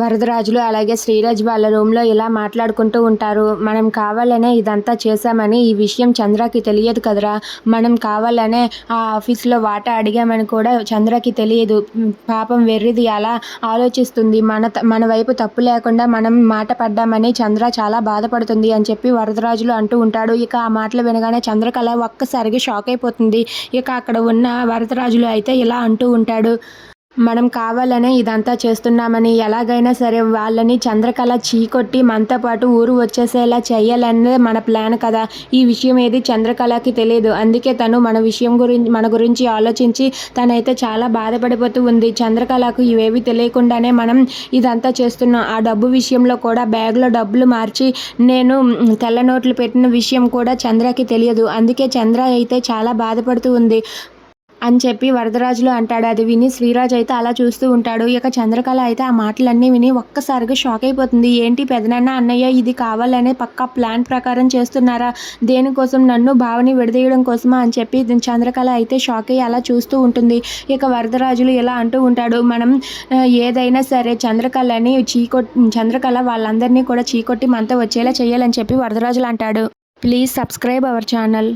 వరదరాజులు అలాగే శ్రీరాజ్ వాళ్ళ రూమ్లో ఇలా మాట్లాడుకుంటూ ఉంటారు. మనం కావాలనే ఇదంతా చేశామని ఈ విషయం చంద్రకి తెలియదు కదరా, మనం కావాలనే ఆ ఆఫీస్లో వాటా అడిగామని కూడా చంద్రకి తెలియదు. పాపం వెర్రిది అలా ఆలోచిస్తుంది. మన వైపు తప్పు లేకుండా మనం మాట పడ్డామని చంద్ర చాలా బాధపడుతుంది అని చెప్పి వరదరాజులు అంటూ ఉంటాడు. ఇక ఆ మాటలు వినగానే చంద్రకళ ఒక్కసారిగా షాక్ అయిపోతుంది. ఇక అక్కడ ఉన్న వరదరాజులు అయితే ఇలా అంటూ ఉంటాడు. మనం కావాలనే ఇదంతా చేస్తున్నామని, ఎలాగైనా సరే వాళ్ళని చంద్రకళ చీకొట్టి మనతో పాటు ఊరు వచ్చేసేలా చేయాలన్నదే మన ప్లాన్ కదా. ఈ విషయం ఏది చంద్రకళకి తెలియదు. అందుకే తను మన గురించి ఆలోచించి తనైతే చాలా బాధపడిపోతూ ఉంది. చంద్రకళకు ఇవేవి తెలియకుండానే మనం ఇదంతా చేస్తున్నాం. ఆ డబ్బు విషయంలో కూడా బ్యాగ్లో డబ్బులు మార్చి నేను తెల్ల నోట్లు పెట్టిన విషయం కూడా చంద్రకి తెలియదు. అందుకే చంద్ర అయితే చాలా బాధపడుతూ ఉంది అని చెప్పి వరదరాజులు అంటాడు. అది విని శ్రీరాజ్ అయితే అలా చూస్తూ ఉంటాడు. ఇక చంద్రకళ అయితే ఆ మాటలన్నీ విని ఒక్కసారిగా షాక్ అయిపోతుంది. ఏంటి పెదనాన్న, అన్నయ్య ఇది కావాలనే పక్కా ప్లాన్ ప్రకారం చేస్తున్నారా? దేనికోసం, నన్ను భావని విడదీయడం కోసమా అని చెప్పి చంద్రకళ అయితే షాక్ అయ్యి అలా చూస్తూ ఉంటుంది. ఇక వరదరాజులు ఇలా అంటూ ఉంటాడు. మనం ఏదైనా సరే చంద్రకళ వాళ్ళందరినీ కూడా చీకొట్టి మనతో వచ్చేలా చేయాలని చెప్పి వరదరాజులు అంటాడు. Please subscribe our channel.